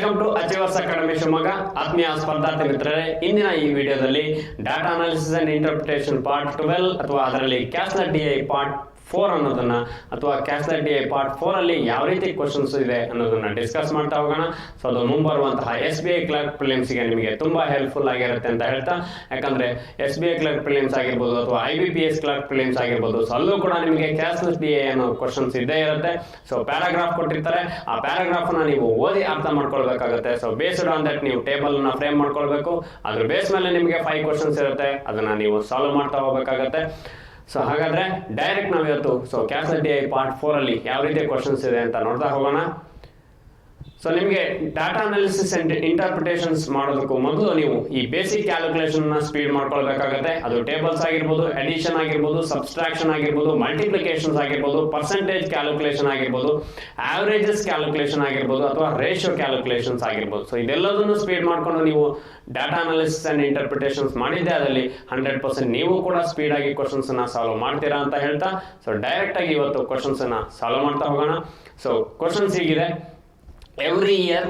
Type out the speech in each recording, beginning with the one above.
Welcome to achievers academy Shivamogga. ಆತ್ಮೀಯ ಸ್ಪರ್ಧಾರ್ಥಿ ಮಿತ್ರರೇ, ಇಂದಿನ ಈ ವಿಡಿಯೋದಲ್ಲಿ data analysis and interpretation part 12 ಅಥವಾ ಅದರಲ್ಲಿ ಕ್ಯಾಸ್ಲರ್ ಡಿಐ ಪಾರ್ಟ್ 4 ಅನ್ನೋದನ್ನ ಅಥವಾ ಕ್ಯಾಸ್ಲರ್ ಡಿಐ ಪಾರ್ಟ್ 4 ಅಲ್ಲಿ ಯಾವ ರೀತಿ ಕ್ವಶನ್ಸ್ ಇದೆ ಅನ್ನೋದನ್ನ ಡಿಸ್ಕಸ್ ಮಾಡ್ತಾ ಹೋಗೋಣ. ಸೊ ಅದು ಮುಂಬರುವಂತಹ SBI ಕ್ಲರ್ಕ್ ಪ್ರಿಲಿಮ್ಸ್ ಗೆ ನಿಮಗೆ ತುಂಬಾ ಹೆಲ್ಪ್ಫುಲ್ ಆಗಿರುತ್ತೆ ಅಂತ ಹೇಳ್ತಾ, ಯಾಕಂದ್ರೆ SBI ಕ್ಲರ್ಕ್ ಪ್ರಿಲಿಮ್ಸ್ ಆಗಿರ್ಬೋದು ಅಥವಾ IBPS ಕ್ಲರ್ಕ್ ಪ್ರಿಲಿಮ್ಸ್ ಆಗಿರ್ಬೋದು, ಸೊ ಅಲ್ಲೂ ಕೂಡ ನಿಮಗೆ ಕ್ಯಾಸ್ಲರ್ ಡಿಐ ಅನ್ನೋ ಕ್ವಶನ್ಸ್ ಇದ್ದೇ ಇರುತ್ತೆ. ಸೊ ಪ್ಯಾರಾಗ್ರಾಫ್ ಕೊಟ್ಟಿರ್ತಾರೆ, ಆ ಪ್ಯಾರಾಗ್ರಾಫ್ ನ ನೀವು ಓದಿ ಅರ್ಥ ಮಾಡ್ಕೊಳ್ಬೇಕಾಗುತ್ತೆ. ಸೊ ಬೇಸ್ಡ್ ಆನ್ ದಟ್ ನೀವು ಟೇಬಲ್ ನ ಫ್ರೇಮ್ ಮಾಡ್ಕೊಳ್ಬೇಕು. ಅದ್ರ ಬೇಸ್ ಮೇಲೆ ನಿಮಗೆ 5 ಕ್ವಶನ್ಸ್ ಇರುತ್ತೆ, ಅದನ್ನ ನೀವು ಸಾಲ್ವ್ ಮಾಡ್ತಾ ಹೋಗ್ಬೇಕಾಗತ್ತೆ. ಸೊ ಹಾಗಾದ್ರೆ ಡೈರೆಕ್ಟ್ ನಾವು ಇವತ್ತು ಕ್ಯಾಸ್ಲರ್ ಡಿಐ ಪಾರ್ಟ್ 4 ಅಲ್ಲಿ ಯಾವ ರೀತಿ ಕ್ವಶನ್ಸ್ ಇದೆ ಅಂತ ನೋಡ್ತಾ ಹೋಗೋಣ. ಸೊ ನಿಮಗೆ ಡಾಟಾ ಅನಾಲಿಸಿಸ್ ಅಂಡ್ ಇಂಟರ್ಪ್ರಿಟೇಷನ್ಸ್ ಮಾಡೋದಕ್ಕೂ ಮೊದಲು ನೀವು ಈ ಬೇಸಿಕ್ ಕ್ಯಾಲ್ಕುಲೇಷನ್ ನ ಸ್ಪೀಡ್ ಮಾಡ್ಕೊಳ್ಬೇಕಾಗುತ್ತೆ. ಅದು ಟೇಬಲ್ಸ್ ಆಗಿರ್ಬೋದು, ಅಡಿಷನ್ ಆಗಿರ್ಬೋದು, ಸಬ್ಸ್ಟ್ರಾಕ್ಷನ್ ಆಗಿರ್ಬೋದು, ಮಲ್ಟಿಪ್ಲಿಕೇಶನ್ಸ್ ಆಗಿರ್ಬೋದು, ಪರ್ಸೆಂಟೇಜ್ ಕ್ಯಾಲ್ಕುಲೇಷನ್ ಆಗಿರ್ಬೋದು, ಆವರೇಜಸ್ ಕ್ಯಾಲ್ಕುಲೇಷನ್ ಆಗಿರ್ಬೋದು, ಅಥವಾ ರೇಷಿಯೋ ಕ್ಯಾಲ್ಕುಲೇಷನ್ಸ್ ಆಗಿರ್ಬೋದು. ಸೊ ಇದೆಲ್ಲದನ್ನು ಸ್ಪೀಡ್ ಮಾಡ್ಕೊಂಡು ನೀವು ಡಾಟಾ ಅನಾಲಿಸಿಸ್ ಅಂಡ್ ಇಂಟರ್ಪ್ರಿಟೇಷನ್ಸ್ ಮಾಡಿದ್ದೆ ಅದರಲ್ಲಿ 100% ನೀವು ಕೂಡ ಸ್ಪೀಡ್ ಆಗಿ ಕ್ವಶನ್ಸ್ ಅನ್ನ ಸಾಲ್ವ್ ಮಾಡ್ತೀರಾ ಅಂತ ಹೇಳ್ತಾ, ಸೊ ಡೈರೆಕ್ಟ್ ಆಗಿ ಇವತ್ತು ಕ್ವಶನ್ಸ್ ಅನ್ನ ಸಾಲ್ವ್ ಮಾಡ್ತಾ ಹೋಗೋಣ. ಸೊ ಕ್ವಶನ್ಸ್ ಹೀಗಿದೆ. Every year,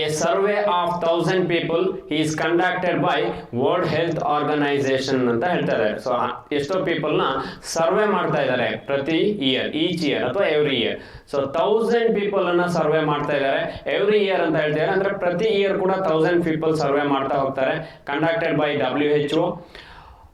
a survey of 1000 people is conducted by World Health Organization ಅಂತ ಹೇಳ್ತಾರೆ. ಸೊ ಎಷ್ಟೋ ಪೀಪಲ್ ನ ಸರ್ವೆ ಮಾಡ್ತಾ ಇದ್ದಾರೆ ಪ್ರತಿ ಇಯರ್, ಈಚ್ ಇಯರ್ ಅಥವಾ ಎವ್ರಿ ಇಯರ್. ಸೊ 1000 ಪೀಪಲ್ ಅನ್ನ ಸರ್ವೆ ಮಾಡ್ತಾ ಇದ್ದಾರೆ ಎವ್ರಿ ಇಯರ್ ಅಂತ ಹೇಳ್ತಾರೆ. ಅಂದ್ರೆ ಪ್ರತಿ ಇಯರ್ ಕೂಡ 1000 ಪೀಪಲ್ ಸರ್ವೆ ಮಾಡ್ತಾ ಹೋಗ್ತಾರೆ. Conducted by WHO.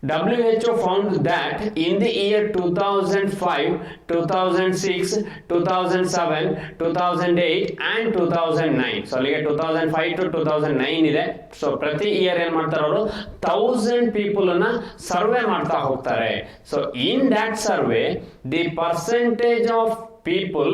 WHO found that in the year 2005, 2006, 2007, 2008 and 2009. So ಅಲ್ಲಿಗೆ 2005 to 2009 ಇದೆ. ಸೊ ಪ್ರತಿ ಇಯರ್ ಏನ್ ಮಾಡ್ತಾರೆ ಅವರು 1000 ಪೀಪಲ್ ಅನ್ನ ಸರ್ವೆ ಮಾಡ್ತಾ ಹೋಗ್ತಾರೆ. So in that survey the percentage of people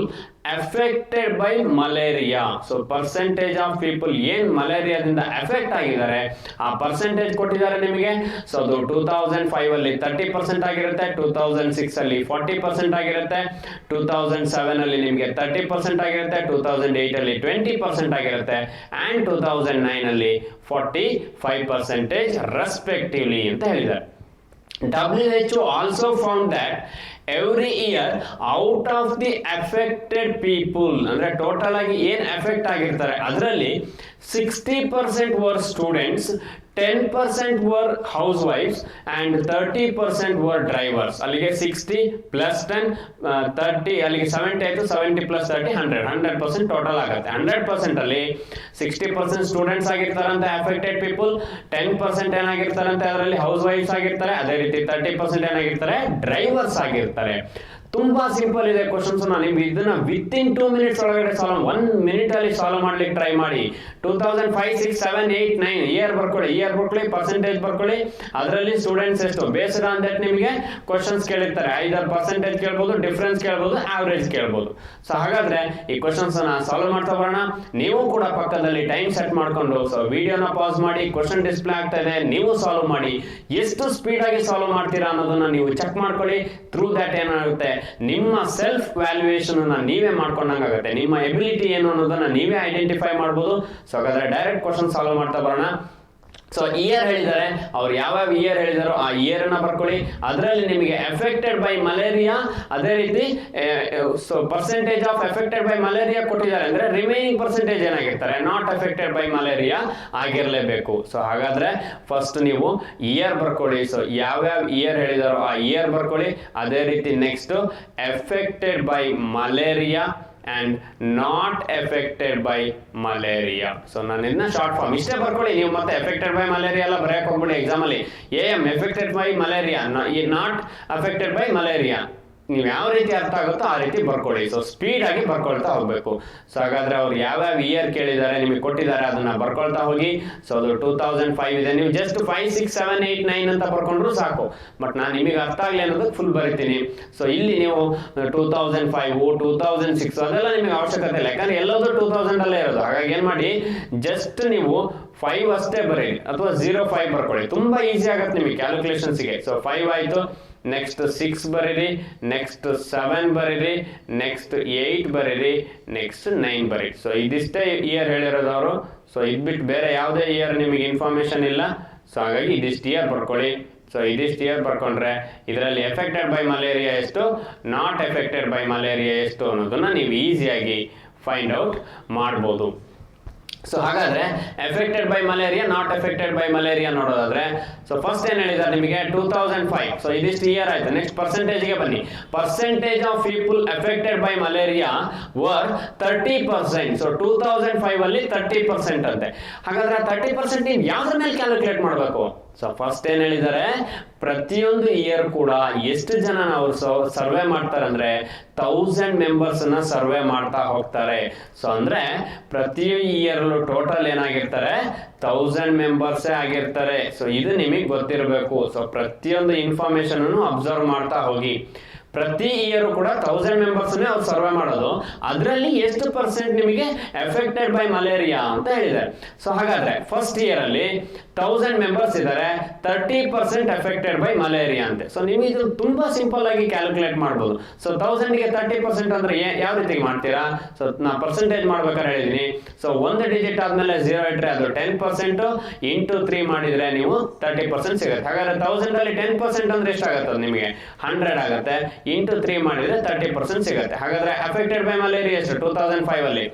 affected by malaria. So percentage of people ಏನ್ ಮಲೇರಿಯಾದಿಂದ ಎಫೆಕ್ಟ್ ಆಗಿದ್ದಾರೆ ಆ ಪರ್ಸೆಂಟೇಜ್ ಕೊಟ್ಟಿದ್ದಾರೆ ನಿಮಗೆ. ಸೊ ಅದು 2005 ಅಲ್ಲಿ 30% ಆಗಿರುತ್ತೆ, 2006 ಅಲ್ಲಿ 40% ಆಗಿರುತ್ತೆ, 2007 ಅಲ್ಲಿ ನಿಮಗೆ 30% ಆಗಿರುತ್ತೆ, 2008 ಅಲ್ಲಿ 20% ಆಗಿರುತ್ತೆ, and 2009 ಅಲ್ಲಿ 45% respectively ಅಂತ ಹೇಳಿದ್ದಾರೆ. WHO also found that every year out of the affected people, ಅಂದ್ರೆ ಟೋಟಲ್ ಆಗಿ ಏನ್ ಎಫೆಕ್ಟ್ ಆಗಿರ್ತಾರೆ ಅದರಲ್ಲಿ 60% were students, 10% were housewives and 30% were drivers. ಅಲ್ಲಿಗೆ 60 plus 10 30 ಅಲ್ಲಿಗೆ 70 ಆಯ್ತು, 70 plus 30 100% ಟೋಟಲ್ ಆಗುತ್ತೆ. 100% ಅಲ್ಲಿ 60% ಸ್ಟೂಡೆಂಟ್ಸ್ ಆಗಿರ್ತಾರಂತೆ ಅಫೆಕ್ಟೆಡ್ ಪೀಪಲ್, 10% ಏನಾಗಿರ್ತಾರಂತೆ ಅದರಲ್ಲಿ ಹೌಸ್ ವೈಫ್ಸ್ ಆಗಿರ್ತಾರೆ, ಅದೇ ರೀತಿ 30% ಏನಾಗಿರ್ತಾರೆ ಡ್ರೈವರ್ಸ್ ಆಗಿರ್ತಾರೆ. ತುಂಬಾ ಸಿಂಪಲ್ ಇದೆ ಕ್ವಶನ್ಸ್. ನೀವು ಇದನ್ನ ವಿತಿನ್ 2 minutes ಒಳಗಡೆ ಸಾಲ್ವ್, 1 minute ಅಲ್ಲಿ ಸಾಲ್ವ್ ಮಾಡ್ಲಿಕ್ಕೆ ಟ್ರೈ ಮಾಡಿ. 2005, 6, 7, 8, 9 ಇಯರ್ ಬರ್ಕೊಳ್ಳಿ, ಪರ್ಸೆಂಟೇಜ್ ಬರ್ಕೊಳ್ಳಿ, ಅದರಲ್ಲಿ ಸ್ಟೂಡೆಂಟ್ಸ್ ಎಷ್ಟು ಬೇಸ್ಡ್ ಆನ್ ದಟ್ ನಿಮಗೆ ಕ್ವಶನ್ಸ್ ಕೇಳಿರ್ತಾರೆ. ಐದರ್ ಪರ್ಸೆಂಟೇಜ್ ಕೇಳ್ಬೋದು, ಡಿಫರೆನ್ಸ್ ಕೇಳ್ಬೋದು, ಆವರೇಜ್ ಕೇಳ್ಬೋದು. ಸೊ ಹಾಗಾದ್ರೆ ಈ ಕ್ವಶನ್ಸ್ ಅನ್ನ ಸಾಲ್ವ್ ಮಾಡ್ತಾ ಬರೋಣ. ನೀವು ಕೂಡ ಪಕ್ಕದಲ್ಲಿ ಟೈಮ್ ಸೆಟ್ ಮಾಡ್ಕೊಂಡು ವಿಡಿಯೋನ ಪಾಸ್ ಮಾಡಿ, ಕ್ವಶನ್ ಡಿಸ್ಪ್ಲೇ ಆಗ್ತಾ ಇದೆ, ನೀವು ಸಾಲ್ವ್ ಮಾಡಿ. ಎಷ್ಟು ಸ್ಪೀಡ್ ಆಗಿ ಸಾಲ್ವ್ ಮಾಡ್ತೀರಾ ಅನ್ನೋದನ್ನ ನೀವು ಚೆಕ್ ಮಾಡ್ಕೊಳ್ಳಿ. ಥ್ರೂ ದಟ್ ಏನಾಗುತ್ತೆ, ನಿಮ್ಮ ಸೆಲ್ಫ್ ವ್ಯಾಲ್ಯೂಯೇಷನ್ ಅನ್ನ ನೀವೇ ಮಾಡ್ಕೊಂಡಂಗಾಗುತ್ತೆ. ನಿಮ್ಮ ಎಬಿಲಿಟಿ ಏನು ಅನ್ನೋದನ್ನ ನೀವೇ ಐಡೆಂಟಿಫೈ ಮಾಡಬಹುದು. ಸೊ ಹಾಗಾದ್ರೆ ಡೈರೆಕ್ಟ್ ಕ್ವಶನ್ ಸಾಲ್ವ್ ಮಾಡ್ತಾ ಬರೋಣ. ಸೊ ಇಯರ್ ಹೇಳಿದ್ದಾರೆ, ಅವ್ರು ಯಾವ್ಯಾವ ಇಯರ್ ಹೇಳಿದಾರೋ ಆ ಇಯರ್ ಅನ್ನ ಬರ್ಕೊಳ್ಳಿ. ಅದರಲ್ಲಿ ನಿಮಗೆ ಎಫೆಕ್ಟೆಡ್ ಬೈ ಮಲೇರಿಯಾ, ಅದೇ ರೀತಿ so percentage of affected by malaria ಕೊಟ್ಟಿದ್ದಾರೆ, ಅಂದ್ರೆ ರಿಮೈನಿಂಗ್ ಪರ್ಸೆಂಟೇಜ್ ಏನಾಗಿರ್ತಾರೆ ನಾಟ್ ಎಫೆಕ್ಟೆಡ್ ಬೈ ಮಲೇರಿಯಾ ಆಗಿರ್ಲೇಬೇಕು. ಸೊ ಹಾಗಾದ್ರೆ ಫಸ್ಟ್ ನೀವು ಇಯರ್ ಬರ್ಕೊಳ್ಳಿ. ಸೊ ಯಾವ್ಯಾವ ಇಯರ್ ಹೇಳಿದಾರೋ ಆ ಇಯರ್ ಬರ್ಕೊಳ್ಳಿ. ಅದೇ ರೀತಿ next affected by malaria and not affected by malaria. So ನಾನು ಇದನ್ನ ಶಾರ್ಟ್ ಫಾರ್ಮ್ ಇಷ್ಟೇ ಬರ್ಕೊಳ್ಳಿ. ನೀವು ಮತ್ತೆ affected by malaria ಎಲ್ಲ ಬರೆಯಕ್ಕೆ ಹೋಗ್ಬಿಡಿ ಎಕ್ಸಾಮ್ ಅಲ್ಲಿ. affected by malaria, not affected by malaria. ನೀವು ಯಾವ ರೀತಿ ಅರ್ಥ ಆಗುತ್ತೋ ಆ ರೀತಿ ಬರ್ಕೊಳ್ಳಿ. ಸೊ ಸ್ಪೀಡ್ ಆಗಿ ಬರ್ಕೊಳ್ತಾ ಹೋಗ್ಬೇಕು. ಸೊ ಹಾಗಾದ್ರೆ ಅವ್ರು ಯಾವ್ಯಾವ ಇಯರ್ ಕೇಳಿದ್ದಾರೆ ನಿಮಗೆ ಕೊಟ್ಟಿದ್ದಾರೆ ಅದನ್ನ ಬರ್ಕೊಳ್ತಾ ಹೋಗಿ. ಸೊ ಅದು 2005 ಇದೆ, ನೀವು ಜಸ್ಟ್ 5, 6, 7, 8, 9 ಅಂತ ಬರ್ಕೊಂಡ್ರು ಸಾಕು. ಬಟ್ ನಾನು ನಿಮಗೆ ಅರ್ಥ ಆಗ್ಲಿ ಅನ್ನೋದಕ್ಕೆ ಫುಲ್ ಬರಿತೀನಿ. ಸೊ ಇಲ್ಲಿ ನೀವು 2005, 2006 ಅದೆಲ್ಲ ನಿಮಗೆ ಅವಶ್ಯಕತೆ ಇಲ್ಲ, ಯಾಕಂದ್ರೆ ಎಲ್ಲದೂ 2000 ಅಲ್ಲೇ ಇರೋದು. ಹಾಗಾಗಿ ಏನ್ ಮಾಡಿ, ಜಸ್ಟ್ ನೀವು 5 ಅಷ್ಟೇ ಬರೀರಿ ಅಥವಾ 05 ಬರ್ಕೊಳ್ಳಿ. ತುಂಬಾ ಈಸಿ ಆಗುತ್ತೆ ನಿಮಗೆ ಕ್ಯಾಲ್ಕುಲೇಷನ್ಸ್ಗೆ. ಸೊ 5 ಆಯ್ತು, ನೆಕ್ಸ್ಟ್ 6 ಬರೀರಿ, ನೆಕ್ಸ್ಟ್ 7 ಬರೀರಿ, ನೆಕ್ಸ್ಟ್ 8 ಬರೀರಿ, ನೆಕ್ಸ್ಟ್ 9 ಬರೀರಿ. ಸೊ ಇದಿಷ್ಟೇ ಇಯರ್ ಹೇಳಿರೋದವರು. ಸೊ ಇದ್ಬಿಟ್ಟು ಬೇರೆ ಯಾವುದೇ ಇಯರ್ ನಿಮಗೆ ಇನ್ಫಾರ್ಮೇಶನ್ ಇಲ್ಲ. ಸೊ ಹಾಗಾಗಿ ಇದಿಷ್ಟು ಇಯರ್ ಬರ್ಕೊಳ್ಳಿ. ಸೊ ಇದಿಷ್ಟು ಇಯರ್ ಬರ್ಕೊಂಡ್ರೆ ಇದರಲ್ಲಿ ಎಫೆಕ್ಟೆಡ್ ಬೈ ಮಲೇರಿಯಾ ಎಷ್ಟು, ನಾಟ್ ಎಫೆಕ್ಟೆಡ್ ಬೈ ಮಲೇರಿಯಾ ಎಷ್ಟು ಅನ್ನೋದನ್ನ ನೀವು ಈಸಿಯಾಗಿ ಫೈಂಡ್ ಔಟ್ ಮಾಡ್ಬೋದು. ಸೊ ಹಾಗಾದ್ರೆ affected by malaria, not affected by malaria ನೋಡೋದಾದ್ರೆ, ಸೊ ಫಸ್ಟ್ ಏನ್ ಹೇಳಿದ್ದಾರೆ ನಿಮಗೆ 2005. ಸೊ ಇದಿಷ್ಟು ಇಯರ್ ಆಯ್ತು. ನೆಕ್ಸ್ಟ್ ಪರ್ಸೆಂಟೇಜ್ಗೆ ಬನ್ನಿ. Percentage of people affected by malaria var 30%. So 2005 ಅಲ್ಲಿ 30% ಅಂತೆ. ಹಾಗಾದ್ರೆ 30% ನೀವು ಯಾವ್ದ್ರ ಮೇಲೆ ಕ್ಯಾಲ್ಕುಲೇಟ್ ಮಾಡಬೇಕು? ಸೊ ಫಸ್ಟ್ ಏನ್ ಹೇಳಿದ್ದಾರೆ, ಪ್ರತಿಯೊಂದು ಇಯರ್ ಕೂಡ ಎಷ್ಟು ಜನ ಅವರು ಸರ್ವೆ ಮಾಡ್ತಾರೆ ಅಂದ್ರೆ 1000 ಮೆಂಬರ್ಸ್ ನ ಸರ್ವೆ ಮಾಡ್ತಾ ಹೋಗ್ತಾರೆ. ಸೊ ಅಂದ್ರೆ ಪ್ರತಿ ಇಯರ್ ಟೋಟಲ್ ಏನಾಗಿರ್ತಾರೆ 1000 ಮೆಂಬರ್ಸ್ ಆಗಿರ್ತಾರೆ. ಸೊ ಇದು ನಿಮಗೆ ಗೊತ್ತಿರಬೇಕು. ಸೊ ಪ್ರತಿಯೊಂದು ಇನ್ಫಾರ್ಮೇಶನ್ ಅಬ್ಸರ್ವ್ ಮಾಡ್ತಾ ಹೋಗಿ. ಪ್ರತಿ ಇಯರ್ ಕೂಡ 1000 ಮೆಂಬರ್ಸ್ ಅವ್ರು ಸರ್ವೆ ಮಾಡೋದು. ಅದರಲ್ಲಿ ಎಷ್ಟು ಪರ್ಸೆಂಟ್ ನಿಮಗೆ ಎಫೆಕ್ಟೆಡ್ ಬೈ ಮಲೇರಿಯಾ ಅಂತ ಹೇಳಿದ್ದಾರೆ. ಸೊ ಹಾಗಾದ್ರೆ ಫಸ್ಟ್ ಇಯರ್ ಅಲ್ಲಿ 1000 ಮೆಂಬರ್ಸ್ ಇದ್ದಾರೆ, 30% ಎಫೆಕ್ಟೆಡ್ ಬೈ ಮಲೇರಿಯಾ ಅಂತೆ. ಸೊ ನಿಮಗೆ ಇದು ತುಂಬಾ ಸಿಂಪಲ್ ಆಗಿ ಕ್ಯಾಲ್ಕುಲೇಟ್ ಮಾಡಬಹುದು. ಸೊ 1000ಗೆ 30% ಅಂದ್ರೆ ಯಾವ ರೀತಿ ಮಾಡ್ತೀರಾ? ಸೊ ನಾ ಪರ್ಸೆಂಟೇಜ್ ಮಾಡ್ಬೇಕಾದ್ರೆ ಹೇಳಿದೀನಿ. ಸೊ ಒಂದು ಡಿಜಿಟ್ ಆದ್ಮೇಲೆ 0 ಇಟ್ರೆ ಅದು 10% ಇಂಟು 3 ಮಾಡಿದ್ರೆ ನೀವು 30% ಸಿಗುತ್ತೆ. ಹಾಗಾದ್ರೆ 1000 ಅಲ್ಲಿ 10% ಅಂದ್ರೆ ಎಷ್ಟಾಗುತ್ತೆ? ನಿಮಗೆ 100 ಆಗುತ್ತೆ. ಇಂಟು 3 ಮಾಡಿದ್ರೆ 30% ಸಿಗುತ್ತೆ. ಹಾಗಾದ್ರೆ ಅಫೆಕ್ಟೆಡ್ ಬೈ ಮಲೇರಿಯಾ ಎಷ್ಟು? 2005 ಅಲ್ಲಿ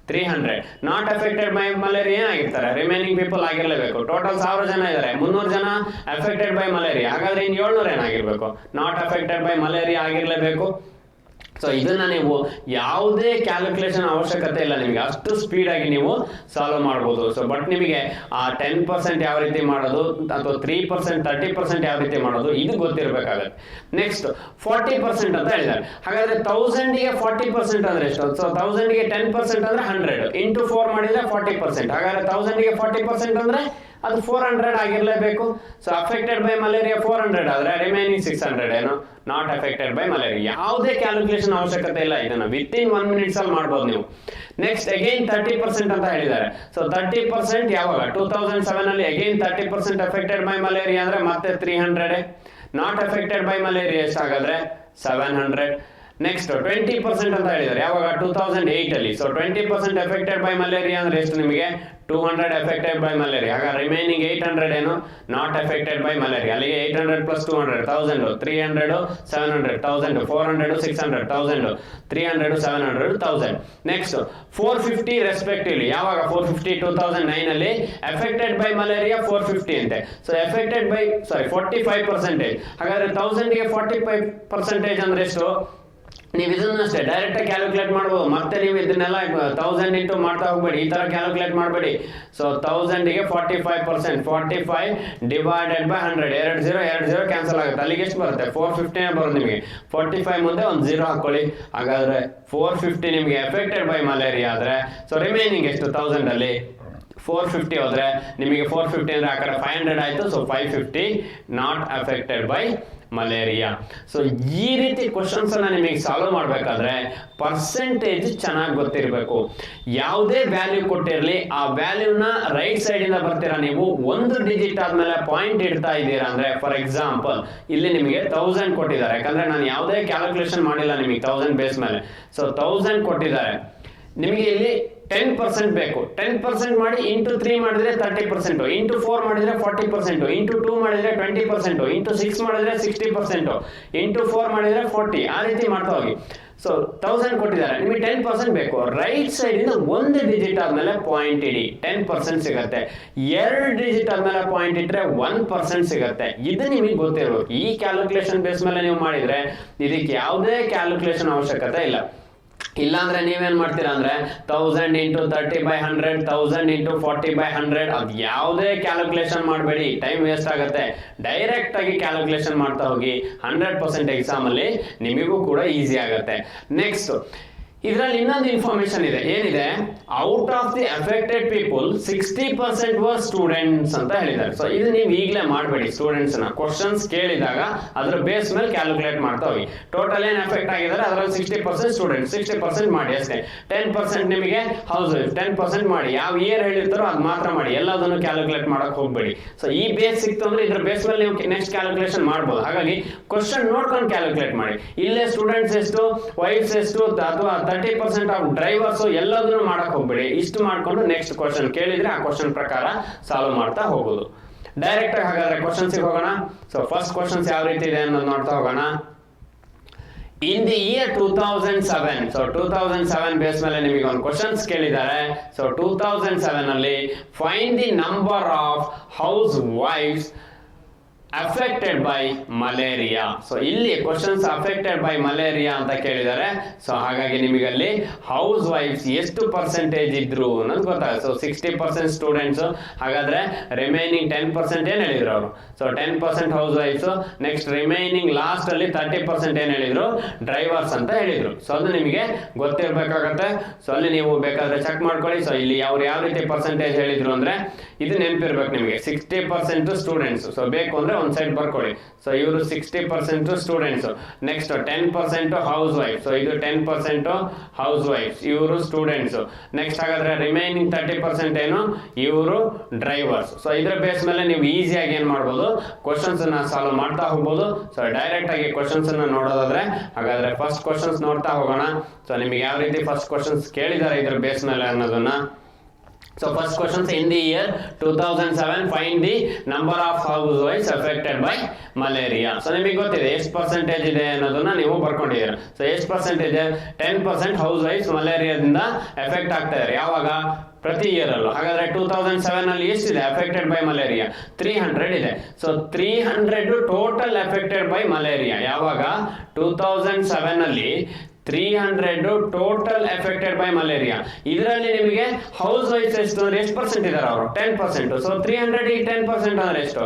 300. ನಾಟ್ ಅಫೆಕ್ಟೆಡ್ ಬೈ ಮಲೇರಿಯಾ ಏನಾಗಿರ್ತಾರೆ? ರಿಮೈನಿಂಗ್ ಪೀಪಲ್ ಆಗಿರ್ಲೇಬೇಕು. ಟೋಟಲ್ 1000 ಜನ ಇದ್ದಾರೆ, 300 ಜನ ಅಫೆಕ್ಟೆಡ್ ಬೈ ಮಲೇರಿಯಾ. ಹಾಗಾದ್ರೆ ಇನ್ನು 700 ಏನಾಗಿರ್ಬೇಕು? ನಾಟ್ ಅಫೆಕ್ಟೆಡ್ ಬೈ ಮಲೇರಿಯಾ ಆಗಿರ್ಲೇಬೇಕು. ಸೊ ಇದನ್ನ ನೀವು ಯಾವುದೇ ಕ್ಯಾಲ್ಕುಲೇಷನ್ ಅವಶ್ಯಕತೆ ಇಲ್ಲ, ನಿಮಗೆ ಅಷ್ಟು ಸ್ಪೀಡ್ ಆಗಿ ನೀವು ಸಾಲ್ವ್ ಮಾಡಬಹುದು. ಸೊ ಬಟ್ ನಿಮಗೆ ಆ 10% ಯಾವ ರೀತಿ ಮಾಡೋದು ಅಥವಾ 3%, 30% ಯಾವ ರೀತಿ ಮಾಡೋದು ಇದು ಗೊತ್ತಿರಬೇಕಾಗತ್ತೆ. ನೆಕ್ಸ್ಟ್ 40% ಅಂತ ಹೇಳಿದ್ದಾರೆ. ಹಾಗಾದ್ರೆ 1000ಗೆ 40% ಅಂದ್ರೆ ಎಷ್ಟು? ಸೊ 1000ಗೆ 10% ಅಂದ್ರೆ 100 ಇಂಟು 4 ಮಾಡಿದ್ರೆ 40%. ಹಾಗಾದ್ರೆ 1000ಗೆ 40% ಅಂದ್ರೆ ಅದು 400 ಆಗಿರ್ಲೇಬೇಕು. ಸೊ ಅಫೆಕ್ಟೆಡ್ ಬೈ ಮಲೇರಿಯಾ 400 ಆದ್ರೆ ರಿಮೈನಿಂಗ್ 600 ಏನು ನಾಟ್ ಅಫೆಕ್ಟೆಡ್ ಬೈ ಮಲೇರಿಯಾ. ಯಾವುದೇ ಕ್ಯಾಲ್ಕುಲೇಷನ್ ಅವಶ್ಯಕತೆ ಇಲ್ಲ, ಇದನ್ನ ವಿತಿನ್ 1 minutes ಅಲ್ಲಿ ಮಾಡ್ಬೋದು ನೀವು. ನೆಕ್ಸ್ಟ್ ಅಗೈನ್ 30% ಅಂತ ಹೇಳಿದ್ದಾರೆ. ಸೊ 30% ಯಾವಾಗ? 2007 ಅಲ್ಲಿ ಅಗೈನ್ 30% ಅಫೆಕ್ಟೆಡ್ ಬೈ ಮಲೇರಿಯಾ ಅಂದ್ರೆ ಮತ್ತೆ 300. ನಾಟ್ ಅಫೆಕ್ಟೆಡ್ ಬೈ ಮಲೇರಿಯಾ ಎಷ್ಟಾಗಾದ್ರೆ 700. ನೆಕ್ಸ್ಟ್ 20% ಅಂತ ಹೇಳಿದ್ದಾರೆ. ಯಾವಾಗ? 2008 ಅಲ್ಲಿ. ಸೊ 20% ಎಫೆಕ್ಟೆಡ್ ಬೈ ಮಲೇರಿಯಾ ಅಂದ್ರೆ ಎಷ್ಟು? ನಿಮಗೆ 200 ಎಫೆಕ್ಟೆಡ್ ಬೈ ಮಲೇರಿಯಾ. ಆಗ ರಿಮೈನಿಂಗ್ 800 ಏನು ನಾಟ್ ಎಫೆಕ್ಟೆಡ್ ಬೈ ಮಲೇರಿಯಾ. ಅಲ್ಲಿಗೆ 800 ಪ್ಲಸ್ 200 1000, 300 700 1000, 400 600 1000, 300 700 1000. Next 450 respectively. ಯಾವಾಗ? 450 2009 ಅಲ್ಲಿ ಎಫೆಕ್ಟೆಡ್ ಬೈ ಮಲೇರಿಯಾ 450 ಅಂತೆ. So affected by 45%. ಹಾಗಾದ್ರೆ 1000ಗೆ 45% ಅಂದ್ರೆ ಎಷ್ಟು? ನೀವು ಇದನ್ನಷ್ಟೇ ಡೈರೆಕ್ಟ್ ಆಗಿ ಕ್ಯಾಲ್ಕುಲೇಟ್ ಮಾಡಬಹುದು. ಮತ್ತೆ ನೀವು ಇದನ್ನೆಲ್ಲ 1000 ಇಂಟು ಮಾಡ್ತಾ ಹೋಗ್ಬೇಡಿ, ಈ ತರ ಕ್ಯಾಲ್ಕುಲೇಟ್ ಮಾಡಬೇಡಿ. ಸೊ 1000ಗೆ 45%, 45 ಡಿವೈಡೆಡ್ ಬೈ 100. 20 ಕ್ಯಾನ್ಸಲ್ ಆಗುತ್ತೆ. ಅಲ್ಲಿಗೆ ಎಷ್ಟು ಬರುತ್ತೆ? 450 ಬರುತ್ತೆ ನಿಮಗೆ. 45 ಮುಂದೆ ಒಂದು 0 ಹಾಕೊಳ್ಳಿ. ಹಾಗಾದ್ರೆ 450 ನಿಮಗೆ ಎಫೆಕ್ಟೆಡ್ ಬೈ ಮಲೇರಿಯಾ ಆದ್ರೆ ಸೊ ರಿಮೈನಿಂಗ್ ಎಷ್ಟು? 1000 ಅಲ್ಲಿ 450 ಹೋದ್ರೆ ನಿಮಗೆ 450 ಅಂದ್ರೆ ಆ ಕಡೆ 500 ಆಯ್ತು. So 550 not affected by malaria. So ಈ ರೀತಿ ಕ್ವಶನ್ಸ್ ಅನ್ನ ನಿಮಗೆ ಸಾಲ್ವ್ ಮಾಡಬೇಕಾದ್ರೆ ಪರ್ಸೆಂಟೇಜ್ ಚೆನ್ನಾಗಿ ಗೊತ್ತಿರಬೇಕು. ಯಾವುದೇ ವ್ಯಾಲ್ಯೂ ಕೊಟ್ಟಿರಲಿ ಆ ವ್ಯಾಲ್ಯೂನ ರೈಟ್ ಸೈಡ್ ಇಂದ ಬರ್ತೀರಾ ನೀವು. ಒಂದು ಡಿಜಿಟ್ ಆದ್ಮೇಲೆ ಪಾಯಿಂಟ್ ಇಡ್ತಾ ಇದ್ದೀರಾ ಅಂದ್ರೆ, ಫಾರ್ ಎಕ್ಸಾಂಪಲ್ ಇಲ್ಲಿ ನಿಮಗೆ 1000 ಕೊಟ್ಟಿದ್ದಾರೆ. ಯಾಕಂದ್ರೆ ನಾನು ಯಾವುದೇ ಕ್ಯಾಲ್ಕುಲೇಷನ್ ಮಾಡಿಲ್ಲ ನಿಮಗೆ 1000 ಬೇಸ್ ಮೇಲೆ. ಸೊ 1000 ಕೊಟ್ಟಿದ್ದಾರೆ, ನಿಮಗೆ ಇಲ್ಲಿ 10% ಬೇಕು. 10% ಮಾಡಿ ಇಂಟು 3 ಮಾಡಿದ್ರೆ 30%, ಇಂಟು 4 ಮಾಡಿದ್ರೆ 40%, ಇಂಟು 2 ಮಾಡಿದ್ರೆ 20%, ಇಂಟು 6 ಮಾಡಿದ್ರೆ 60%, ಇಂಟು 4 ಮಾಡಿದ್ರೆ 40. ಆ ರೀತಿ ಮಾಡ್ತಾ ಹೋಗಿ. ಸೊ 1000 ಕೊಟ್ಟಿದ್ದಾರೆ, ನಿಮಗೆ 10% ಬೇಕು. ರೈಟ್ ಸೈಡ್ ಇಂದ ಒಂದು ಡಿಜಿಟ್ ಆದ್ಮೇಲೆ ಪಾಯಿಂಟ್ ಇಡಿ, 10% ಸಿಗುತ್ತೆ. 2 ಡಿಜಿಟ್ ಆದ್ಮೇಲೆ ಪಾಯಿಂಟ್ ಇಟ್ರೆ 1% ಸಿಗುತ್ತೆ. ಇದು ನಿಮಗೆ ಗೊತ್ತಿರಬೇಕು. ಈ ಕ್ಯಾಲ್ಕುಲೇಷನ್ ಬೇಸ್ ಮೇಲೆ ನೀವು ಮಾಡಿದ್ರೆ ಇದಕ್ಕೆ ಯಾವುದೇ ಕ್ಯಾಲ್ಕುಲೇಷನ್ ಅವಶ್ಯಕತೆ ಇಲ್ಲ. ಇಲ್ಲಾಂದ್ರೆ ನೀವೇನ್ ಮಾಡ್ತೀರಾ ಅಂದ್ರೆ 1000 ಇಂಟು 30/100, 1000 ಇಂಟು 40/100 ಅದು ಯಾವುದೇ ಕ್ಯಾಲ್ಕುಲೇಷನ್ ಮಾಡಬೇಡಿ, ಟೈಮ್ ವೇಸ್ಟ್ ಆಗುತ್ತೆ. ಡೈರೆಕ್ಟ್ ಆಗಿ ಕ್ಯಾಲ್ಕುಲೇಷನ್ ಮಾಡ್ತಾ ಹೋಗಿ. 100% ಎಕ್ಸಾಮ್ ಅಲ್ಲಿ ನಿಮಗೂ ಕೂಡ ಈಸಿ ಆಗುತ್ತೆ. ನೆಕ್ಸ್ಟ್ ಇದರಲ್ಲಿ ಇನ್ನೊಂದು ಇನ್ಫಾರ್ಮೇಶನ್ ಇದೆ. ಏನಿದೆ? Out of the affected people 60% var students ಅಂತ ಹೇಳಿದ್ದಾರೆ. ಸೊ ಇದು ನೀವು ಈಗಲೇ ಮಾಡಬೇಡಿ. ಸ್ಟೂಡೆಂಟ್ಸ್ ನ ಕ್ವಶನ್ಸ್ ಕೇಳಿದಾಗ ಅದರ ಬೇಸ್ ಮೇಲೆ ಕ್ಯಾಲ್ಕುಲೇಟ್ ಮಾಡ್ತಾ ಹೋಗಿ. ಟೋಟಲ್ ಏನ್ ಎಫೆಕ್ಟ್ ಆಗಿದ್ದಾರೆ ಅದರಲ್ಲಿ 60% ಸ್ಟೂಡೆಂಟ್, 60% ಮಾಡಿ ಅಷ್ಟೇ. 10% ನಿಮಗೆ ಹೌಸ್ ವೈಫ್, 10% ಮಾಡಿ. ಯಾವ ಇಯರ್ ಹೇಳಿರ್ತಾರೋ ಅದು ಮಾತ್ರ ಮಾಡಿ, ಎಲ್ಲದನ್ನು ಕ್ಯಾಲ್ಕುಲೇಟ್ ಮಾಡಕ್ ಹೋಗ್ಬೇಡಿ. ಸೊ ಈ ಬೇಸ್ ಸಿಕ್ತು ಅಂದ್ರೆ ಇದ್ರ ಬೇಸ್ ಮೇಲೆ ನೀವು ನೆಕ್ಸ್ಟ್ ಕ್ಯಾಲ್ಕುಲೇಷನ್ ಮಾಡಬಹುದು. ಹಾಗಾಗಿ ಕ್ವಶನ್ ನೋಡ್ಕೊಂಡು ಕ್ಯಾಲ್ಕುಲೇಟ್ ಮಾಡಿ. ಇಲ್ಲೇ ಸ್ಟೂಡೆಂಟ್ಸ್ ಎಷ್ಟು, ವೈಫ್ಸ್ ಎಷ್ಟು, ಅಥವಾ 30% ಆಫ್ ಡ್ರೈವರ್ಸ್ ಎಲ್ಲದನ್ನು ಮಾಡಕ್ ಹೋಗ್ಬೇಡಿ. ಇಷ್ಟು ಮಾಡ್ಕೊಂಡು ನೆಕ್ಸ್ಟ್ ಕ್ವಶನ್ ಕೇಳಿದ್ರೆ ಆ ಕ್ವಶನ್ ಪ್ರಕಾರ ಸಾಲ್ವ್ ಮಾಡ್ತಾ ಹೋಗೋದು. ಡೈರೆಕ್ಟ್ ಆಗಿ ಹಾಗಾದ್ರೆ ಕ್ವಶನ್ಸ್ ಹೋಗೋಣ. ಸೊ ಫಸ್ಟ್ ಕ್ವಶನ್ಸ್ ಯಾವ ರೀತಿ ಇದೆ ಅನ್ನೋದು ನೋಡ್ತಾ ಹೋಗೋಣ. ಇನ್ ದಿ ಇಯರ್ 2007, ಸೊ 2007 ಬೇಸ್ ಮೇಲೆ ನಿಮಗೆ ಒಂದು ಕ್ವಶನ್ಸ್ ಕೇಳಿದ್ದಾರೆ. ಸೊ 2007 ಅಲ್ಲಿ find the number of house wives affected by malaria. So ಇಲ್ಲಿ ಕ್ವಶನ್ಸ್ ಅಫೆಕ್ಟೆಡ್ ಬೈ ಮಲೇರಿಯಾ ಅಂತ ಕೇಳಿದ್ದಾರೆ. ಸೊ ಹಾಗಾಗಿ ನಿಮಗೆ ಅಲ್ಲಿ ಹೌಸ್ ವೈಫ್ಸ್ ಎಷ್ಟು ಪರ್ಸೆಂಟೇಜ್ ಇದ್ರು ಅನ್ನೋದು ಗೊತ್ತಾಗುತ್ತೆ. ಸೊ 60% ಸ್ಟೂಡೆಂಟ್ಸ್, ಹಾಗಾದ್ರೆ ರಿಮೈನಿಂಗ್ 10% ಏನ್ ಹೇಳಿದ್ರು ಅವರು. So 10% house wives, next remaining last ಅಲ್ಲಿ 30% ಏನ್ ಹೇಳಿದ್ರು, ಡ್ರೈವರ್ಸ್ ಅಂತ ಹೇಳಿದ್ರು. ಸೊ ಅದು ನಿಮಗೆ ಗೊತ್ತಿರ್ಬೇಕಾಗತ್ತೆ. ಸೊ ಅಲ್ಲಿ ನೀವು ಬೇಕಾದ್ರೆ ಚೆಕ್ ಮಾಡ್ಕೊಳ್ಳಿ. ಸೊ ಇಲ್ಲಿ ಯಾವ ರೀತಿ ಪರ್ಸೆಂಟೇಜ್ ಹೇಳಿದ್ರು ಅಂದ್ರೆ ಇದು ನೆನಪಿರ್ಬೇಕು ನಿಮಗೆ. 60% ಸ್ಟೂಡೆಂಟ್ಸ್, ಸೊ ಬೇಕು ಅಂದ್ರೆ ಒಂದ್ ಸೈಡ್ ಬರ್ಕೊಳ್ಳಿ. ಸೊ ಇವರು 60% students, next 10% house wife. So ಇದು 10% ಹೌಸ್ ವೈಫ್, ಇವರು ಸ್ಟೂಡೆಂಟ್ಸ್. ನೆಕ್ಸ್ಟ್ ಹಾಗಾದ್ರೆ ರಿಮೈನಿಂಗ್ 30% ಏನು, ಇವರು ಡ್ರೈವರ್ಸ್. ಸೊ ಇದ್ರ ಬೇಸ್ ಮೇಲೆ ನೀವು ಈಸಿಯಾಗಿ ಏನ್ ಮಾಡ್ಬೋದು, ಕ್ವಶನ್ಸ್ ಅನ್ನ ಸಾಲ್ವ್ ಮಾಡ್ತಾ ಹೋಗ್ಬೋದು. ಸೊ ಡೈರೆಕ್ಟ್ ಆಗಿ ಕ್ವಶನ್ಸ್ ಅನ್ನ ನೋಡೋದಾದ್ರೆ ಹಾಗಾದ್ರೆ ಫಸ್ಟ್ ಕ್ವಶನ್ಸ್ ನೋಡ್ತಾ ಹೋಗೋಣ. ಸೊ ನಿಮಗೆ ಯಾವ ರೀತಿ ಫಸ್ಟ್ ಕ್ವಶನ್ಸ್ ಕೇಳಿದ್ದಾರೆ ಇದ್ರ ಬೇಸ್ ಮೇಲೆ ಅನ್ನೋದನ್ನ. So first questions, in the year 2007 find the number of housewives affected by malaria. So ನಿಮಗೆ ಗೊತ್ತಿದೆ ಎಷ್ಟು ಪರ್ಸೆಂಟೇಜ್ ಇದೆ ಅನ್ನೋದನ್ನ ನೀವು ಬರ್ಕೊಂಡಿದ್ದೀರಾ. ಸೊ ಎಷ್ಟು ಪರ್ಸೆಂಟೇಜ್, 10% ಹೌಸ್ವೈಫ್ಸ್ ಮಲೇರಿಯಾದಿಂದ ಎಫೆಕ್ಟ್ ಆಗ್ತಾ ಇದ್ದಾರೆ. ಯಾವಾಗ, ಪ್ರತಿ ಇಯರ್ ಅಲ್ಲೂ. ಹಾಗಾದ್ರೆ 2007 ಅಲ್ಲಿ ಎಷ್ಟಿದೆ ಅಫೆಕ್ಟೆಡ್ ಬೈ ಮಲೇರಿಯಾ, 300 ಇದೆ. So 300 total affected by malaria. ಯಾವಾಗ, 2007 ಅಲ್ಲಿ 300 ಟೋಟಲ್ ಎಫೆಕ್ಟೆಡ್ ಬೈ ಮಲೇರಿಯಾ. ಇದರಲ್ಲಿ ನಿಮಗೆ ಹೌಸ್ ವೈಫ್ಸ್ ಎಷ್ಟು ಅಂದ್ರೆ ಎಷ್ಟು ಪರ್ಸೆಂಟ್ ಇದಾರೆ ಅವರು, 10%. ಸೊ 300 ಗೆ 10% ಅಂದ್ರೆ ಎಷ್ಟು,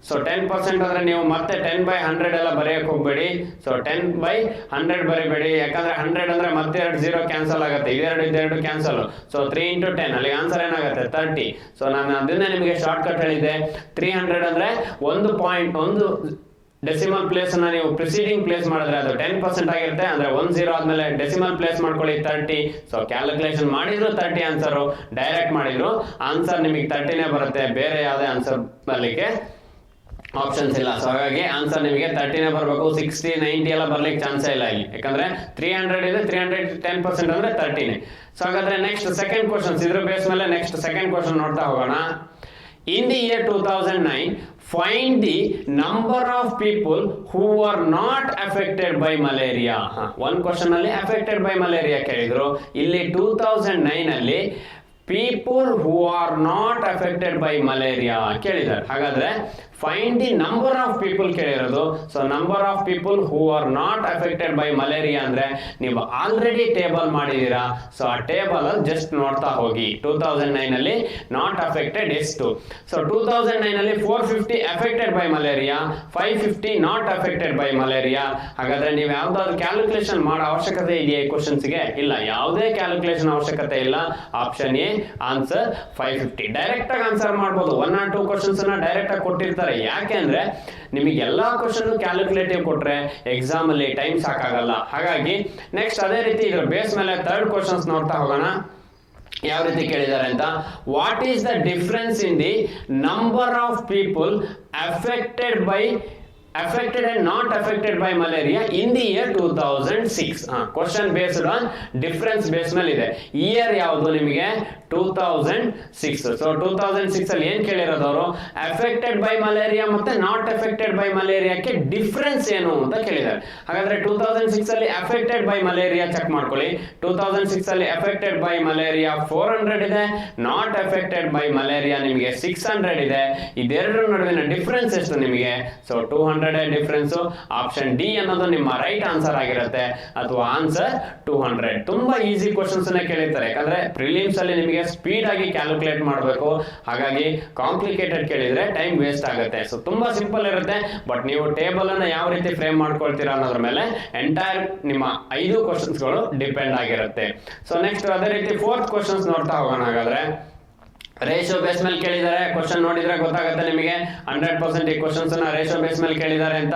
ಸೊ 10% ಅಂದ್ರೆ ನೀವು ಮತ್ತೆ 10/100 ಎಲ್ಲ ಬರೆಯಕ್ಕೆ ಹೋಗ್ಬೇಡಿ. ಸೊ 10/100 ಬರೀಬೇಡಿ, ಯಾಕಂದ್ರೆ 100 ಅಂದ್ರೆ ಮತ್ತೆ 2 0 ಕ್ಯಾನ್ಸಲ್ ಆಗುತ್ತೆ. ಇದೆರಡು ಕ್ಯಾನ್ಸಲ್. ಸೊ 3 × 10 ಅಲ್ಲಿ ಆನ್ಸರ್ ಏನಾಗುತ್ತೆ, 30. ಸೊ ನಾನು ಅದನ್ನೇ ನಿಮಗೆ ಶಾರ್ಟ್ ಕಟ್ ಹೇಳಿದ್ದೆ. 300 ಅಂದ್ರೆ ಒಂದು ಡೆಸಿಮಲ್ ಪ್ಲೇಸ್ ಅನ್ನ ನೀವು ಪ್ರಿಸೀಡಿಂಗ್ ಪ್ಲೇಸ್ ಮಾಡಿದ್ರೆ ಅದು 10% ಆಗಿರುತ್ತೆ. ಅಂದ್ರೆ 10 ಆದ್ಮೇಲೆ ಡೆಸಿಮಲ್ ಪ್ಲೇಸ್ ಮಾಡ್ಕೊಳ್ಳಿ 30. ಸೊ ಕ್ಯಾಲ್ಕುಲೇಷನ್ ಮಾಡಿದ್ರು 30 ಆನ್ಸರ್, ಡೈರೆಕ್ಟ್ ಮಾಡಿದ್ರು ಆನ್ಸರ್ ನಿಮಗೆ 30ನೇ ಬರುತ್ತೆ. ಬೇರೆ ಯಾವುದೇ ಆನ್ಸರ್ ಬರ್ಲಿಕ್ಕೆ ಆಪ್ಷನ್ಸ್ ಇಲ್ಲ. ಸೊ ಹಾಗಾಗಿ ಆನ್ಸರ್ ನಿಮಗೆ 30ನೇ ಬರಬೇಕು. 60, 90 ಎಲ್ಲ ಬರ್ಲಿಕ್ಕೆ ಚಾನ್ಸೇ ಇಲ್ಲ ಇಲ್ಲಿ, ಯಾಕಂದ್ರೆ 300 ಇದೆ. 300 10% ಅಂದ್ರೆ 30ನೇ. ಸೊ ಹಾಗಾದ್ರೆ ನೆಕ್ಸ್ಟ್ ಸೆಕೆಂಡ್ ಕ್ವಶನ್ಸ್, ಇದ್ರ ಬೇಸ್ ಮೇಲೆ ನೆಕ್ಸ್ಟ್ ಸೆಕೆಂಡ್ ಕ್ವಶನ್ ನೋಡ್ತಾ ಹೋಗೋಣ. In the year 2009, find the number of people who were not affected by malaria. One question ಅಲ್ಲಿ affected by malaria ಕೇಳಿದ್ರು. ಇಲ್ಲಿ 2009 ಅಲ್ಲಿ people who are not affected by malaria ಕೇಳಿದ್ದಾರೆ. ಹಾಗಾದ್ರೆ find the number of people ಕೇಳಿರೋದು. So number of people who are not affected by malaria ಅಂದ್ರೆ ನೀವು already table ಮಾಡಿದೀರಾ. ಸೊ ಆ ಟೇಬಲ್ ಅಲ್ಲಿ ಜಸ್ಟ್ ನೋಡ್ತಾ ಹೋಗಿ. 2009 ಅಲ್ಲಿ ನಾಟ್ ಅಫೆಕ್ಟೆಡ್ ಎಷ್ಟು. ಸೊ 2009 ಅಲ್ಲಿ 450 affected by malaria, 550 not affected by malaria. ಹಾಗಾದ್ರೆ ನೀವು ಯಾವ್ದಾದ್ರು ಕ್ಯಾಲ್ಕುಲೇಷನ್ ಮಾಡೋ ಅವಶ್ಯಕತೆ ಇದೆಯಾ ಈ ಕ್ವಶನ್ಸ್ಗೆ? ಇಲ್ಲ, ಯಾವುದೇ ಕ್ಯಾಲ್ಕುಲೇಷನ್ ಅವಶ್ಯಕತೆ ಇಲ್ಲ. Option A answer 550. ಡೈರೆಕ್ಟ್ ಆಗಿ ಆನ್ಸರ್ ಮಾಡಬಹುದು. 1 or 2 ಕ್ವಶನ್ಸ್ ಅನ್ನ ಡೈರೆಕ್ಟ್ ಆಗಿ ಕೊಟ್ಟಿರ್ತಾರೆ. ಯಾಕೆ ಅಂದ್ರೆ ನಿಮಗೆ ಎಲ್ಲಾ ಕ್ವಶನ್ ಕ್ಯಾಲ್ಕುಲೇಟಿವ್ ಕೊಟ್ರೆ ಎಕ್ಸಾಮ್ ಅಲ್ಲಿ ಟೈಮ್ ಸಾಕಾಗಲ್ಲ. ಹಾಗಾಗಿ ನೆಕ್ಸ್ಟ್ ಅದೇ ರೀತಿ ಇದ್ರ ಬೇಸ್ ಮೇಲೆ ಥರ್ಡ್ ಕ್ವಶನ್ಸ್ ನೋಡ್ತಾ ಹೋಗೋಣ. ಯಾವ ರೀತಿ ಕೇಳಿದ್ದಾರೆ ಅಂತ. What is the difference in the number of people affected and not affected by malaria in the year 2006. Question based on difference base ಮೇಲೆ ಇದೆ. ಇಯರ್ ಯಾವುದು ನಿಮಗೆ 2006. ಸೊ 2006 ಅಲ್ಲಿ ಏನ್ ಕೇಳಿರೋದು ಅವರು, ಅಫೆಕ್ಟೆಡ್ ಬೈ ಮಲೇರಿಯಾ ಮತ್ತೆ ನಾಟ್ ಅಫೆಕ್ಟೆಡ್ ಬೈ ಮಲೇರಿಯಾಕ್ಕೆ ಡಿಫರೆನ್ಸ್ ಏನು ಅಂತ ಕೇಳಿದ್ದಾರೆ. ಹಾಗಾದ್ರೆ 2006 ಅಲ್ಲಿ ಅಫೆಕ್ಟೆಡ್ ಬೈ ಮಲೇರಿಯಾ ಚೆಕ್ ಮಾಡ್ಕೊಳ್ಳಿ. 2006 ಅಲ್ಲಿ ಅಫೆಕ್ಟೆಡ್ ಬೈ ಮಲೇರಿಯಾ 400 ಇದೆ, ನಾಟ್ ಅಫೆಕ್ಟೆಡ್ ಬೈ ಮಲೇರಿಯಾ ನಿಮಗೆ 600 ಇದೆ. ಇದೆರಡರ ನಡುವಿನ ಡಿಫರೆನ್ಸ್ ಎಷ್ಟು ನಿಮಗೆ? So 200 difference. ಆಪ್ಷನ್ ಡಿ ಅನ್ನೋದು ನಿಮ್ಮ ರೈಟ್ ಆನ್ಸರ್ ಆಗಿರುತ್ತೆ, ಅಥವಾ ಆನ್ಸರ್ 200. ತುಂಬಾ ಈಸಿ ಕ್ವಶನ್ಸ್ ಅನ್ನ ಕೇಳಿರ್ತಾರೆ, ಯಾಕಂದ್ರೆ ಪ್ರಿಲಿಮ್ಸ್ ಅಲ್ಲಿ ನಿಮಗೆ ಸ್ಪೀಡ್ ಆಗಿ ಕ್ಯಾಲ್ಕುಲೇಟ್ ಮಾಡಬೇಕು. ಹಾಗಾಗಿ ಕಾಂಪ್ಲಿಕೇಟೆಡ್ ಕೇಳಿದ್ರೆ ಟೈಮ್ ವೇಸ್ಟ್ ಆಗುತ್ತೆ. ಸೊ ತುಂಬಾ ಸಿಂಪಲ್ ಇರುತ್ತೆ, ಬಟ್ ನೀವು ಟೇಬಲ್ ಅನ್ನ ಯಾವ ರೀತಿ ಫ್ರೇಮ್ ಮಾಡ್ಕೊಳ್ತೀರಾ ಅನ್ನೋದ್ರ ಮೇಲೆ ಎಂಟೈರ್ ನಿಮ್ಮ 5 ಕ್ವಶನ್ಸ್ ಗಳು ಡಿಪೆಂಡ್ ಆಗಿರುತ್ತೆ. ಸೊ ನೆಕ್ಸ್ಟ್ ಅದೇ ರೀತಿ ಫೋರ್ತ್ ಕ್ವಶನ್ಸ್ ನೋಡ್ತಾ ಹೋಗೋಣ. ಹಾಗಾದ್ರೆ ರೇಷಿಯೋ ಬೇಸ್ ಮೇಲೆ ಕೇಳಿದ್ದಾರೆ. ಕ್ವಶನ್ ನೋಡಿದ್ರೆ ಗೊತ್ತಾಗುತ್ತೆ ನಿಮಗೆ 100% ಈ ಕ್ವಶನ್ಸ್ ಅನ್ನ ರೇಷಿಯೋ ಬೇಸ್ ಮೇಲೆ ಕೇಳಿದ್ದಾರೆ ಅಂತ.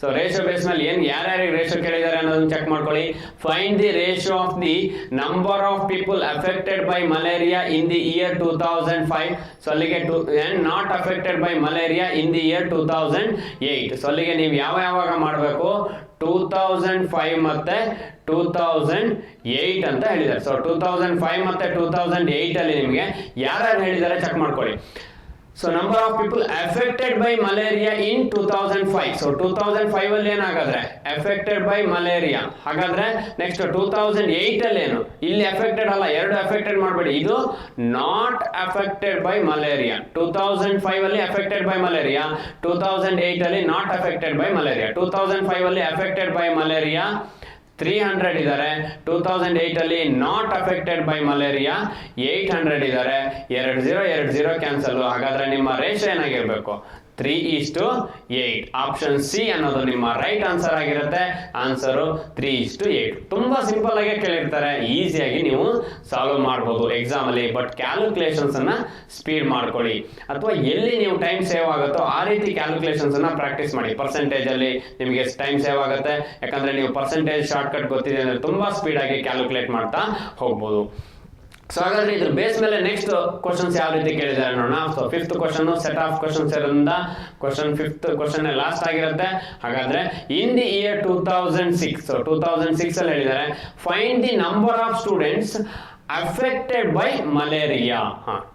ಸೊ ರೇಷಿಯೋ ಬೇಸ್ ಮೇಲೆ ಯಾರ್ಯಾರಿಗೆ ರೇಷಿಯೋ ಕೇಳಿದ್ದಾರೆ ಅನ್ನೋದನ್ನ ಚೆಕ್ ಮಾಡ್ಕೊಳ್ಳಿ. Find the ratio of the number of people affected by malaria in the year 2005. So ಅಲ್ಲಿಗೆ not affected by malaria in the year 2008. So ಅಲ್ಲಿಗೆ ನೀವು ಯಾವಾಗ ಮಾಡಬೇಕು, 2005 ಮತ್ತೆ 2008 ಅಂತ ಹೇಳಿದ್ದಾರೆ. ಸೊ 2005 ಮತ್ತೆ 2008 ಅಲ್ಲಿ ನಿಮಗೆ ಯಾರ್ಯಾರು ಹೇಳಿದ್ದಾರೆ ಚೆಕ್ ಮಾಡ್ಕೊಳ್ಳಿ. So number of people affected by malaria in 2005. So 2005 ಅಲ್ಲಿ ಏನಾಗಾದ್ರೆ ಅಫೆಕ್ಟೆಡ್ ಬೈ ಮಲೇರಿಯಾ. ಹಾಗಾದ್ರೆ ನೆಕ್ಸ್ಟ್ 2008 ಅಲ್ಲಿ ಏನು, ಇಲ್ಲಿ ಅಫೆಕ್ಟೆಡ್ ಅಲ್ಲ, ಎರಡು ಅಫೆಕ್ಟೆಡ್ ಮಾಡಬೇಡಿ, ಇದು ನಾಟ್ ಅಫೆಕ್ಟೆಡ್ ಬೈ ಮಲೇರಿಯಾ. 2005 ಅಲ್ಲಿ ಅಫೆಕ್ಟೆಡ್ ಬೈ ಮಲೇರಿಯಾ, 2008 ಅಲ್ಲಿ ನಾಟ್ ಅಫೆಕ್ಟೆಡ್ ಬೈ ಮಲೇರಿಯಾ. 2005 ಅಲ್ಲಿ ಅಫೆಕ್ಟೆಡ್ ಬೈ ಮಲೇರಿಯಾ 300 ಇದ್ದಾರೆ, 2008 ಅಲ್ಲಿ ನಾಟ್ ಅಫೆಕ್ಟೆಡ್ ಬೈ ಮಲೇರಿಯಾ 800 ಇದ್ದಾರೆ. 2020 ಕ್ಯಾನ್ಸಲ್. ಹಾಗಾದ್ರೆ ನಿಮ್ಮ ರೇಷಿಯೋ ಏನಾಗಿರ್ಬೇಕು? 3:8. ಆಪ್ಷನ್ ಸಿ ಅನ್ನೋದು ನಿಮ್ಮ ರೈಟ್ ಆನ್ಸರ್ ಆಗಿರುತ್ತೆ. ಆನ್ಸರ್ 3:8. ತುಂಬಾ ಸಿಂಪಲ್ ಆಗಿ ಕೇಳಿರ್ತಾರೆ, ಈಸಿಯಾಗಿ ನೀವು ಸಾಲ್ವ್ ಮಾಡಬಹುದು ಎಕ್ಸಾಮ್ ಅಲ್ಲಿ. ಬಟ್ ಕ್ಯಾಲ್ಕುಲೇಷನ್ಸ್ ಅನ್ನ ಸ್ಪೀಡ್ ಮಾಡ್ಕೊಳ್ಳಿ, ಅಥವಾ ಎಲ್ಲಿ ನೀವು ಟೈಮ್ ಸೇವ್ ಆಗುತ್ತೋ ಆ ರೀತಿ ಕ್ಯಾಲ್ಕುಲೇಷನ್ಸ್ ಅನ್ನ ಪ್ರಾಕ್ಟೀಸ್ ಮಾಡಿ. ಪರ್ಸೆಂಟೇಜ್ ಅಲ್ಲಿ ನಿಮಗೆ ಟೈಮ್ ಸೇವ್ ಆಗುತ್ತೆ, ಯಾಕಂದ್ರೆ ನೀವು ಪರ್ಸೆಂಟೇಜ್ ಶಾರ್ಟ್ ಕಟ್ ಗೊತ್ತಿದೆ ಅಂದ್ರೆ ತುಂಬಾ ಸ್ಪೀಡ್ ಆಗಿ ಕ್ಯಾಲ್ಕುಲೇಟ್ ಮಾಡ್ತಾ ಹೋಗ್ಬೋದು. ಸೊ ಹಾಗಾದ್ರೆ ಇದ್ರ ಬೇಸ್ ಮೇಲೆ ನೆಕ್ಸ್ಟ್ ಕ್ವಶನ್ಸ್ ಯಾವ ರೀತಿ ಕೇಳಿದ್ದಾರೆ ನೋಡೋಣ. So 5th question set of questions ಇರೋದ್ರಿಂದ ಕ್ವಶನ್ 5th ಕ್ವಶನ್ ಲಾಸ್ಟ್ ಆಗಿರುತ್ತೆ. ಹಾಗಾದ್ರೆ ಇನ್ ದಿ ಇಯರ್ 2006, ಸೊ 2006 ಅಲ್ಲಿ ಹೇಳಿದ್ದಾರೆ find the number of students affected by malaria.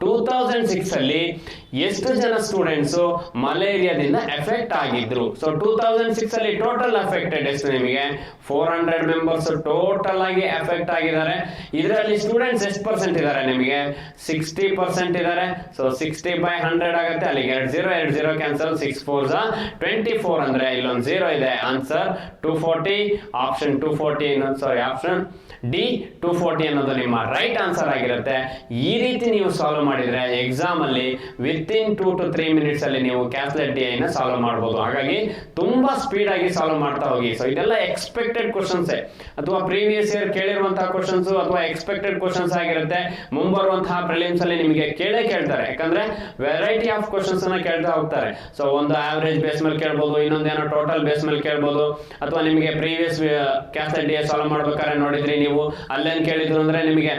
2006 ಅಲ್ಲಿ ಎಷ್ಟು ಜನ ಸ್ಟೂಡೆಂಟ್ಸ್ ಮಲೇರಿಯಾದಿಂದ ಎಫೆಕ್ಟ್ ಆಗಿದ್ರು? ಸೊ 2006 ಅಲ್ಲಿ ಟೋಟಲ್ ಅಫೆಕ್ಟೆಡ್ ಎಷ್ಟು ನಿಮಗೆ? 400 ಮೆಂಬರ್ಸ್ ಟೋಟಲ್ ಆಗಿ ಎಫೆಕ್ಟ್ ಆಗಿದ್ದಾರೆ. ಇದರಲ್ಲಿ ಸ್ಟೂಡೆಂಟ್ಸ್ ಎಷ್ಟು ಪರ್ಸೆಂಟ್ ಇದ್ದಾರೆ ನಿಮಗೆ? 60% ಇದ್ದಾರೆ. ಸೊ 60/100 ಆಗುತ್ತೆ. ಅಲ್ಲಿಗೆ 20 ಕ್ಯಾನ್ಸಲ್, 6 4s 24 ಅಂದ್ರೆ ಇಲ್ಲೊಂದು 0 ಇದೆ. Answer 240. Option 240, sorry option D 240 ಅನ್ನೋದು ನಿಮ್ಮ ರೈಟ್ ಆನ್ಸರ್ ಆಗಿರುತ್ತೆ. ಈ ರೀತಿ ನೀವು ಸಾಲ್ವ್ ಮಾಡಿದ್ರೆ ಎಕ್ಸಾಮ್ ಅಲ್ಲಿ ವಿತಿನ್ 2 to 3 minutes ಅಲ್ಲಿ ನೀವು ಕ್ಯಾಲ್ಕುಲೇಟ್ ಡಿ ನ ಸಾಲ್ವ್ ಮಾಡಬಹುದು. ಹಾಗಾಗಿ ತುಂಬಾ ಸ್ಪೀಡ್ ಆಗಿ ಸಾಲ್ವ್ ಮಾಡ್ತಾ ಹೋಗಿ. ಸೊ ಇದೆಲ್ಲ ಎಕ್ಸ್ಪೆಕ್ಟೆಡ್ ಕ್ವಶನ್ಸ್ ಅಥವಾ ಪ್ರೀವಿಯಸ್ ಇಯರ್ ಕೇಳಿರುವಂತಹ ಕ್ವಶನ್ಸ್ ಅಥವಾ ಎಕ್ಸ್ಪೆಕ್ಟೆಡ್ ಕ್ವಶನ್ಸ್ ಆಗಿರುತ್ತೆ. ಮುಂಬರುವಂತಹ ಪ್ರಿಲಿಮ್ಸ್ ಅಲ್ಲಿ ನಿಮಗೆ ಕೇಳ್ತಾರೆ, ಯಾಕಂದ್ರೆ ವೆರೈಟಿ ಆಫ್ ಕ್ವಶನ್ಸ್ ಅನ್ನ ಕೇಳ್ತಾ ಹೋಗ್ತಾರೆ. ಸೊ ಒಂದು ಆವರೇಜ್ ಬೇಸ್ ಮೇಲೆ ಕೇಳ್ಬೋದು, ಇನ್ನೊಂದೇನೋ ಟೋಟಲ್ ಬೇಸ್ ಮೇಲೆ ಕೇಳ್ಬೋದು, ಅಥವಾ ನಿಮಗೆ ಪ್ರೀವಿಯಸ್ ಕ್ಯಾಲ್ಕುಲೇಟ್ ಡಿ ಸಾಲ್ವ್ ಮಾಡ್ಬೇಕಾದ್ರೆ ನೋಡಿದ್ರಿ ನೀವು ಅಲ್ಲೇನ್ ಕೇಳಿದ್ರು ಅಂದ್ರೆ ನಿಮಗೆ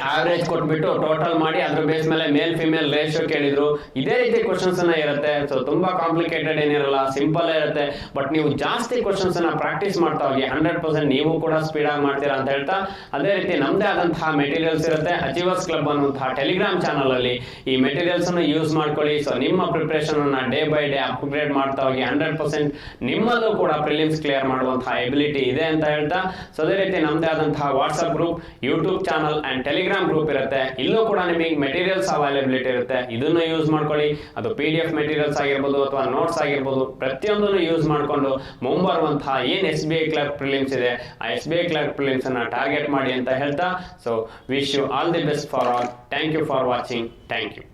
ಆವರೇಜ್ ಕೊಟ್ಬಿಟ್ಟು ಟೋಟಲ್ ಮಾಡಿ ಅದ್ರ ಬೇಸ್ ಮೇಲೆ ಮೇಲ್ ಫಿಮೇಲ್ ರೇಷಿಯೋ ಕೇಳಿದ್ರು. ಇದೇ ರೀತಿ ಕ್ವಶನ್ಸ್ ಅನ್ನ ಇರುತ್ತೆ. ಸೊ ತುಂಬಾ ಕಾಂಪ್ಲಿಕೇಟೆಡ್ ಏನಿರಲ್ಲ, ಸಿಂಪಲ್ ಇರುತ್ತೆ. ಬಟ್ ನೀವು ಜಾಸ್ತಿ ಕ್ವಶನ್ಸ್ ಅನ್ನ ಪ್ರಾಕ್ಟೀಸ್ ಮಾಡ್ತಾ ಹೋಗಿ 100% ನೀವು ಕೂಡ ಸ್ಪೀಡ್ ಆಗಿ ಮಾಡ್ತೀರಾ ಅಂತ ಹೇಳ್ತಾ, ಅದೇ ರೀತಿ ನಮ್ದೇ ಆದಂತಹ ಮೆಟೀರಿಯಲ್ಸ್ ಇರುತ್ತೆ. ಅಚೀವರ್ಸ್ ಕ್ಲಬ್ ಅನ್ನುವಂತಹ ಟೆಲಿಗ್ರಾಮ್ ಚಾನಲ್ ಅಲ್ಲಿ ಈ ಮೆಟೀರಿಯಲ್ಸ್ ಅನ್ನು ಯೂಸ್ ಮಾಡ್ಕೊಳ್ಳಿ. ಸೊ ನಿಮ್ಮ ಪ್ರಿಪರೇಷನ್ ಅನ್ನ ಡೇ ಬೈ ಡೇ ಅಪ್ಗ್ರೇಡ್ ಮಾಡ್ತಾ ಹೋಗಿ 100% ನಿಮ್ಮಲ್ಲೂ ಕೂಡ ಪ್ರಿಲಿಮ್ಸ್ ಕ್ಲಿಯರ್ ಮಾಡುವಂತಹ ಎಬಿಲಿಟಿ ಇದೆ ಅಂತ ಹೇಳ್ತಾ, ಸೊ ಅದೇ ರೀತಿ ನಮ್ದೇ ಆದಂತಹ WhatsApp group, YouTube channel and Telegram group ಇರುತ್ತೆ. ಇಲ್ಲೂ ಕೂಡ ನಿಮಗೆ ಮೆಟೀರಿಯಲ್ಸ್ ಅವೈಲಬಿಲಿಟಿ ಇರುತ್ತೆ. ಇದನ್ನು ಯೂಸ್ ಮಾಡ್ಕೊಳ್ಳಿ. ಅದು PDF ಮೆಟೀರಿಯಲ್ಸ್ ಆಗಿರ್ಬೋದು ಅಥವಾ ನೋಟ್ಸ್ ಆಗಿರ್ಬೋದು, ಪ್ರತಿಯೊಂದನ್ನು ಯೂಸ್ ಮಾಡಿಕೊಂಡು ಮುಂಬರುವಂತಹ ಏನ್ SBI ಕ್ಲರ್ಕ್ ಪ್ರಿಲಿಮ್ಸ್ ಇದೆ ಆ SBI ಕ್ಲರ್ಕ್ ಪ್ರಿಲಿಮ್ಸ್ ಅನ್ನ ಟಾರ್ಗೆಟ್ ಮಾಡಿ ಅಂತ ಹೇಳ್ತಾ, so wish you all the best for all. Thank you for watching. Thank you.